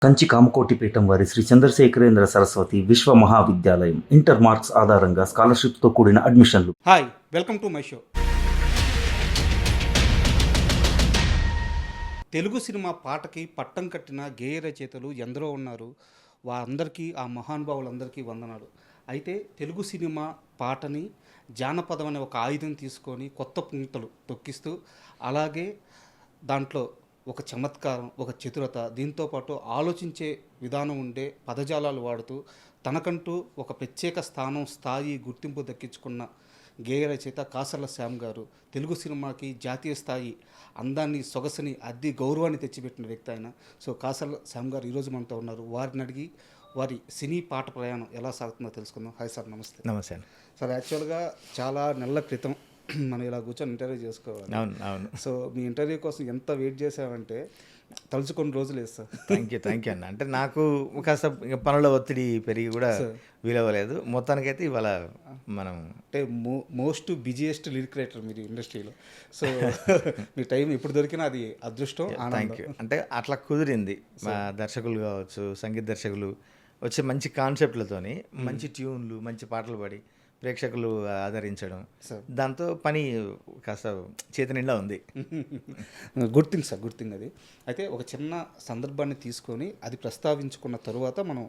కంచి కామకోటిపీఠం వారి శ్రీ చంద్రశేఖరేంద్ర సరస్వతి విశ్వ మహావిద్యాలయం inter marks ఆధారంగా స్కాలర్షిప్తో కూడిన అడ్మిషన్లు. Hi, welcome to my show. Telugu cinema పాటకి పట్టం కట్టిన గేయ రచయితలు ఎందరో ఉన్నారు. వారందరికీ, ఆ మహానుభావులందరికీ వందనాలు. అయితే తెలుగు సినిమా పాటని జానపదం అనే ఒక ఆయుధం తీసుకొని కొత్త పుంతలు తొక్కిస్తూ, అలాగే దాంట్లో ఒక చమత్కారం, ఒక చతురత, దీంతోపాటు ఆలోచించే విధానం ఉండే పదజాలాలు వాడుతూ తనకంటూ ఒక ప్రత్యేక స్థానం, స్థాయి, గుర్తింపు దక్కించుకున్న గేయ రచయిత కాసర్ల శ్యామ్ గారు తెలుగు సినిమాకి జాతీయ స్థాయి అందాన్ని, సొగసుని, అద్దె గౌరవాన్ని తెచ్చిపెట్టిన వ్యక్తి ఆయన. సో కాసర్ల శ్యామ్ గారు ఈరోజు మనతో ఉన్నారు. వారిని అడిగి వారి సినీ పాట ప్రయాణం ఎలా సాగుతుందో తెలుసుకుందాం. హాయ్ సార్, నమస్తే. నమస్తే అండి. సార్, యాక్చువల్గా చాలా నెలల క్రితం మనం ఇలా కూర్చొని ఇంటర్వ్యూ చేసుకోవాలి. అవును. సో మీ ఇంటర్వ్యూ కోసం ఎంత వెయిట్ చేసామంటే తలుచుకొని రోజులు లేదు సార్. థ్యాంక్ యూ అన్న. అంటే నాకు కాస్త పనుల ఒత్తిడి పెరిగి కూడా వీలవ్వలేదు. మొత్తానికైతే ఇవాళ మనం అంటే మోస్ట్ బిజియెస్ట్ లిరిక్ రైటర్ మీరు ఇండస్ట్రీలో. సో మీ టైం ఎప్పుడు దొరికినా అది అదృష్టం. Thank you. అంటే అట్లా కుదిరింది. మా దర్శకులు కావచ్చు, సంగీత దర్శకులు వచ్చే మంచి కాన్సెప్ట్లతోని మంచి ట్యూన్లు, మంచి పాటలు పాడి ప్రేక్షకులు ఆదరించడం, దాంతో పని కాస్త చేతి నిండా ఉంది. Good thing sir, good thing అది. అయితే ఒక చిన్న సందర్భాన్ని తీసుకొని అది ప్రస్తావించుకున్న తరువాత మనం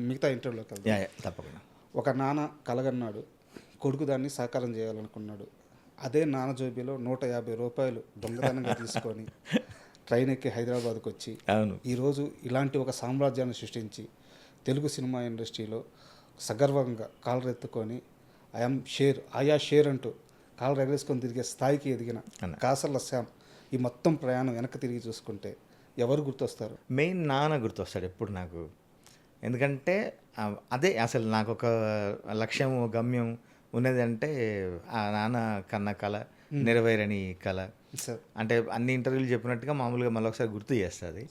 మిగతా ఇంటర్వ్యూలోకి వెళ్దాం. తప్పకుండా. ఒక నాన్న కలగన్నాడు, కొడుకు దాన్ని సాకారం చేయాలనుకున్నాడు. అదే నాన్న జోబీలో 150 రూపాయలు దొంగతనంగా తీసుకొని ట్రైన్ ఎక్కి హైదరాబాద్కి వచ్చి ఈరోజు ఇలాంటి ఒక సామ్రాజ్యాన్ని సృష్టించి తెలుగు సినిమా ఇండస్ట్రీలో సగర్వంగా కాళ్ళు ఎత్తుకొని ఆయా షేర్ అంటూ కాళ్ళు ఎగరేసుకొని తిరిగే స్థాయికి ఎదిగిన కాసర్ల శ్యామ్ ఈ మొత్తం ప్రయాణం వెనక్కి తిరిగి చూసుకుంటే ఎవరు గుర్తొస్తారు? మెయిన్ నాన్న గుర్తొస్తాడు ఎప్పుడు నాకు. ఎందుకంటే అదే అసలు నాకు ఒక లక్ష్యం, గమ్యం ఉన్నది అంటే ఆ నాన్న కన్న కళ, నెరవేరని కళ. అంటే అన్ని ఇంటర్వ్యూలు చెప్పినట్టుగా మామూలుగా మళ్ళీ ఒకసారి గుర్తు చేస్తుంది.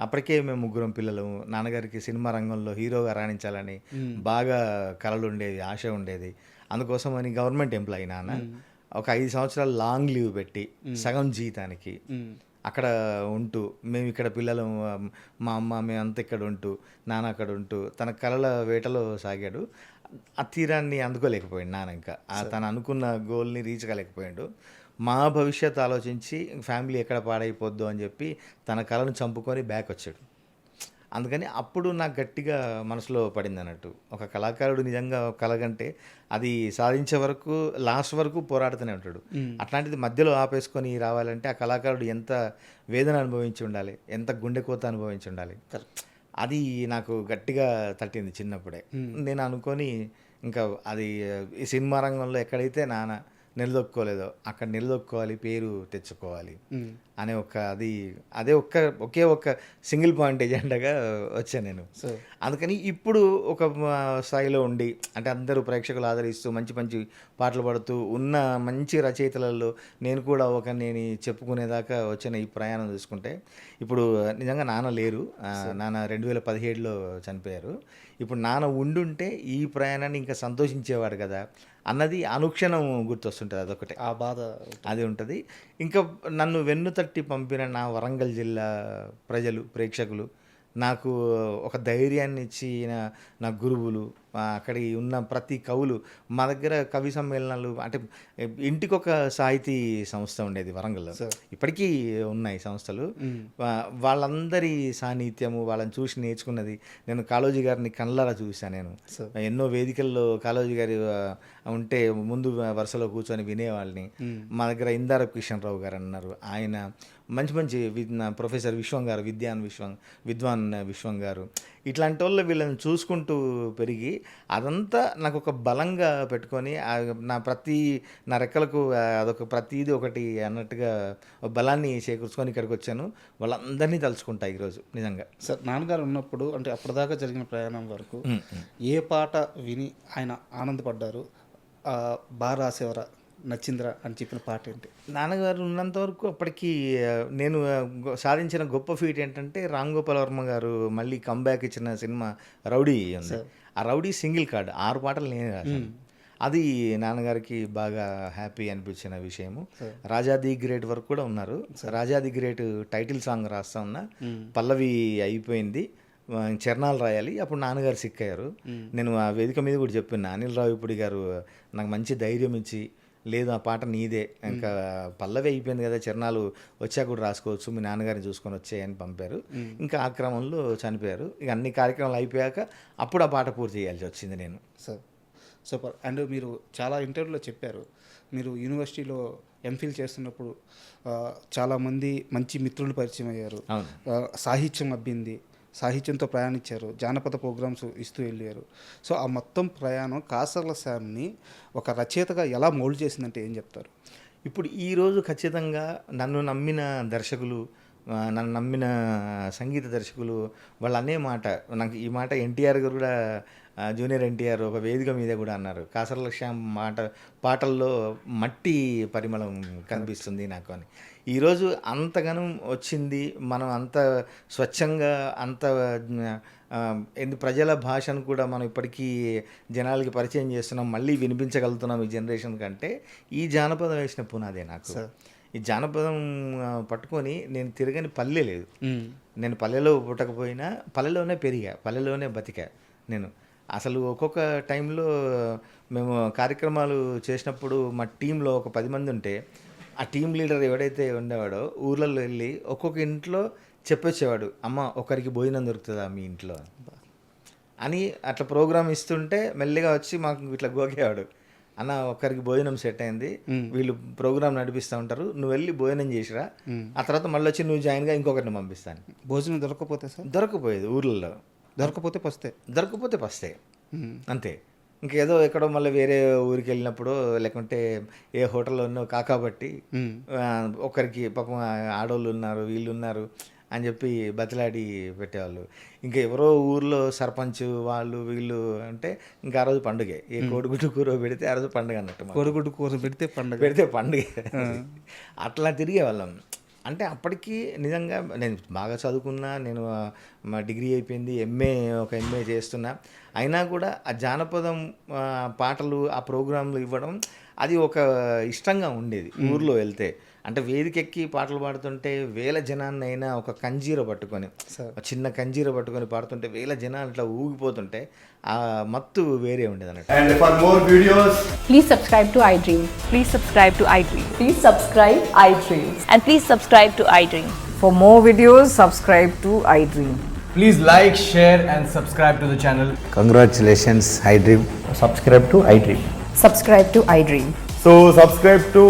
అప్పటికే మేము ముగ్గురం పిల్లలు. నాన్నగారికి సినిమా రంగంలో హీరోగా రాణించాలని బాగా కళలు ఉండేది, ఆశ ఉండేది. అందుకోసం అని గవర్నమెంట్ ఎంప్లాయీ నాన్న ఒక 5 సంవత్సరాలు లాంగ్ లీవ్ పెట్టి సగం జీతానికి అక్కడ ఉంటూ, మేము ఇక్కడ పిల్లలు, మా అమ్మ మేమంతా ఇక్కడ ఉంటూ, నాన్న అక్కడ ఉంటూ తన కళల వేటలో సాగాడు. ఆ తీరాన్ని అందుకోలేకపోయాడు నాన్న. ఇంకా తను అనుకున్న గోల్ని రీచ్ కాలేకపోయాడు. మా భవిష్యత్తు ఆలోచించి ఫ్యామిలీ ఎక్కడ పాడైపోద్దు అని చెప్పి తన కళను చంపుకొని బ్యాక్ వచ్చాడు. అందుకని అప్పుడు నాకు గట్టిగా మనసులో పడింది అన్నట్టు. ఒక కళాకారుడు నిజంగా కలగంటే అది సాధించే వరకు, లాస్ట్ వరకు పోరాడుతూనే ఉంటాడు. అట్లాంటిది మధ్యలో ఆపేసుకొని రావాలంటే ఆ కళాకారుడు ఎంత వేదన అనుభవించి ఉండాలి, ఎంత గుండె కోత అనుభవించి ఉండాలి. అది నాకు గట్టిగా తట్టింది చిన్నప్పుడే. నేను అనుకొని ఇంకా అది ఈ సినిమా రంగంలో ఎక్కడైతే నాన్న నిలదొక్కోలేదో అక్కడ నిలదొక్కోవాలి, పేరు తెచ్చుకోవాలి అనే అదే ఒకే ఒక్క సింగిల్ పాయింట్ ఎజెండాగా వచ్చాను నేను. అందుకని ఇప్పుడు ఒక స్థాయిలో ఉండి, అంటే అందరూ ప్రేక్షకులు ఆదరిస్తూ మంచి మంచి పాటలు పాడుతూ ఉన్న మంచి రచయితలలో నేను కూడా నేను చెప్పుకునేదాకా వచ్చిన ఈ ప్రయాణం చూసుకుంటే ఇప్పుడు నిజంగా నాన్న లేరు. నాన్న 2017లో చనిపోయారు. ఇప్పుడు నాన్న ఉండుంటే ఈ ప్రయాణాన్ని ఇంకా సంతోషించేవాడు కదా అన్నది అనుక్షణం గుర్తొస్తుంటుంది. అదొకటే, ఆ బాధ అది ఉంటుంది. ఇంకా నన్ను వెన్ను తట్టి పంపిన నా వరంగల్ జిల్లా ప్రజలు, ప్రేక్షకులు, నాకు ఒక ధైర్యాన్ని ఇచ్చిన నా గురువులు, అక్కడి ఉన్న ప్రతి కవులు, మా దగ్గర కవి సమ్మేళనాలు, అంటే ఇంటికొక సాహితీ సంస్థ ఉండేది వరంగల్లో, ఇప్పటికీ ఉన్నాయి సంస్థలు. వాళ్ళందరి సాన్నిధ్యము, వాళ్ళని చూసి నేర్చుకున్నది. నేను కాళోజీ గారిని కళ్ళారా చూశాను. నేను ఎన్నో వేదికల్లో కాళోజీ గారి ఉంటే ముందు వరుసలో కూర్చొని వినేవాళ్ళని. మా దగ్గర ఇందార కిషన్ రావు గారు అన్నారు, ఆయన మంచి మంచి ప్రొఫెసర్ విశ్వం గారు, విద్వాన్ విశ్వం గారు, ఇట్లాంటి వాళ్ళు వీళ్ళని చూసుకుంటూ పెరిగి అదంతా నాకు ఒక బలంగా పెట్టుకొని నా రెక్కలకు అదొక ప్రతిదీ ఒకటి అన్నట్టుగా బలాన్ని చేకూర్చుకొని ఇక్కడికి వచ్చాను. వాళ్ళందరినీ తలుచుకుంటా ఈరోజు నిజంగా. సార్, నాన్నగారు ఉన్నప్పుడు, అంటే అప్పటిదాకా జరిగిన ప్రయాణం వరకు ఏ పాట విని ఆయన ఆనందపడ్డారు, బాగా రాసేవరా, నచ్చిందిరా అని చెప్పిన పాట ఏంటి? నాన్నగారు ఉన్నంత వరకు అప్పటికి నేను సాధించిన గొప్ప ఫీట్ ఏంటంటే, రామ్ గోపాల్ వర్మ గారు మళ్ళీ కంబ్యాక్ ఇచ్చిన సినిమా రౌడీ ఉంది. ఆ రౌడీ సింగిల్ కార్డ్ 6 పాటలు నేనే రాశాను. అది నాన్నగారికి బాగా హ్యాపీ అనిపించిన విషయము. రాజా ది గ్రేట్ వరకు కూడా ఉన్నారు. రాజా ది గ్రేట్ టైటిల్ సాంగ్ రాస్తా ఉన్నా, పల్లవి అయిపోయింది, చరణాలు రాయాలి. అప్పుడు నాన్నగారు సిక్ అయ్యారు. నేను ఆ వేదిక మీద కూడా చెప్పిన అనిల్ రావిపూడి గారు నాకు మంచి ధైర్యం ఇచ్చి, లేదు ఆ పాట నీదే, ఇంకా పల్లవి అయిపోయింది కదా, చరణాలు వచ్చాక కూడా రాసుకోవచ్చు, మీ నాన్నగారిని చూసుకొని వచ్చాయని పంపారు. ఇంకా ఆ క్రమంలో చనిపోయారు. ఇక అన్ని కార్యక్రమాలు అయిపోయాక అప్పుడు ఆ పాట పూర్తి చేయాల్సి వచ్చింది నేను. Sir super. అండ్ మీరు చాలా ఇంటర్వ్యూలో చెప్పారు, మీరు యూనివర్సిటీలో ఎంఫిల్ చేస్తున్నప్పుడు చాలామంది మంచి మిత్రులు పరిచయం అయ్యారు, సాహిత్యం అబ్బింది, సాహిత్యంతో ప్రయాణించారు, జానపద ప్రోగ్రామ్స్ ఇస్తూ వెళ్ళారు. సో ఆ మొత్తం ప్రయాణం కాసర్ల శ్యామ్ని ఒక రచయితగా ఎలా మోల్డ్ చేసిందంటే ఏం చెప్తారు? ఇప్పుడు ఈరోజు ఖచ్చితంగా నన్ను నమ్మిన దర్శకులు, నన్ను నమ్మిన సంగీత దర్శకులు వాళ్ళు అనే మాట, నాకు ఈ మాట ఎన్టీఆర్ గారు కూడా, జూనియర్ ఎన్టీఆర్ ఒక వేదిక మీద కూడా అన్నారు, కాసర్ల శ్యామ్ పాటల్లో మట్టి పరిమళం కనిపిస్తుంది నాకు అని. ఈరోజు అంతగానం వచ్చింది, మనం అంత స్వచ్ఛంగా, అంత ప్రజల భాషను కూడా మనం ఇప్పటికీ జనాలకి పరిచయం చేస్తున్నాం, మళ్ళీ వినిపించగలుగుతున్నాం ఈ జనరేషన్ కంటే ఈ జానపదం వేసిన పునాదే నాకు. ఈ జానపదం పట్టుకొని నేను తిరగని పల్లె లేదు. నేను పల్లెలో పుట్టకపోయినా పల్లెలోనే పెరిగా, పల్లెలోనే బతికా నేను. అసలు ఒక్కొక్క టైంలో మేము కార్యక్రమాలు చేసినప్పుడు మా టీంలో ఒక 10 మంది ఉంటే, ఆ టీం లీడర్ ఎవడైతే ఉండేవాడో ఊర్లలో వెళ్ళి ఒక్కొక్క ఇంట్లో చెప్పొచ్చేవాడు, అమ్మ ఒకరికి భోజనం దొరుకుతుందా మీ ఇంట్లో అని. అట్లా ప్రోగ్రామ్ ఇస్తుంటే మెల్లిగా వచ్చి మాకు ఇట్లా గోకేవాడు, అన్న ఒకరికి భోజనం సెట్ అయింది, వీళ్ళు ప్రోగ్రామ్ నడిపిస్తూ ఉంటారు, నువ్వు వెళ్ళి భోజనం చేసిరా, ఆ తర్వాత మళ్ళీ వచ్చి నువ్వు జాయిన్గా ఇంకొకరిని పంపిస్తాను. భోజనం దొరకకపోతే సార్? దొరకపోయేది ఊర్లలో, దొరకపోతే పస్తే అంతే. ఇంకేదో ఎక్కడో మళ్ళీ వేరే ఊరికి వెళ్ళినప్పుడు, లేకుంటే ఏ హోటల్లో ఉన్నో కాకాబట్టి ఒకరికి పాపం ఆడవాళ్ళు ఉన్నారు, వీళ్ళు ఉన్నారు అని చెప్పి బతిలాడి పెట్టేవాళ్ళు. ఇంకా ఎవరో ఊర్లో సర్పంచ్ వాళ్ళు వీళ్ళు అంటే ఇంకా ఆ రోజు పండుగే. ఏ కోడిగుడ్డు కూర పెడితే ఆ రోజు పండుగ అన్నట్టు. కోడిగుడ్డు కూర పెడితే పండుగ అట్లా తిరిగే వాళ్ళం. అంటే అప్పటికి నిజంగా నేను బాగా చదువుకున్నా, నేను మా డిగ్రీ అయిపోయింది, ఒక ఎంఏ చేస్తున్నా, అయినా కూడా ఆ జానపదం పాటలు, ఆ ప్రోగ్రాంలు ఇవ్వడం అది ఒక ఇష్టంగా ఉండేది. ఊర్లో వెళ్తే అంటే వేదికెక్కి పాటలు పాడుతుంటే వేల జనాన్ని అయినా ఒక కంజీర పట్టుకొని, చిన్న కంజీర పట్టుకొని పాడుతుంటే వేల జనాలు ఇట్లా ఊగిపోతుంటే ఆ మత్తు వేరే ఉండేది అన్నట్టు. And for more videos, please subscribe to iDream. Please subscribe to iDream. Please subscribe iDream. And please subscribe to iDream. For more videos, subscribe to iDream. please like, share and subscribe to the channel. Congratulations, iDream. Subscribe to iDream. Subscribe to iDream. So subscribe to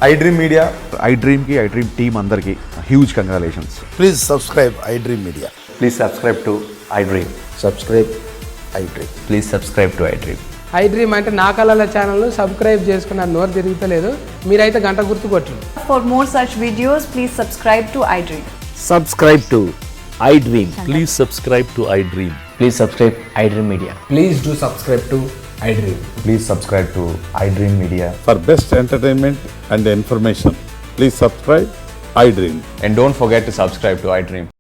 iDream Media. iDream ki iDream team andarki huge congratulations. Please subscribe iDream Media. Please subscribe to iDream. Subscribe iDream. Please subscribe to iDream. iDream అంటే నా కళల ఛానల్ను subscribe చేసుకున్న నోరు తిరుగుతలేదు, మీరైతే గంట గుర్తు కొట్టండి. For more such videos, please subscribe to iDream. Subscribe to iDream. Please subscribe to iDream. Please subscribe iDream Media. Please do subscribe to iDream. Please subscribe to iDream Media. For best entertainment and information, please subscribe iDream. And don't forget to subscribe to iDream.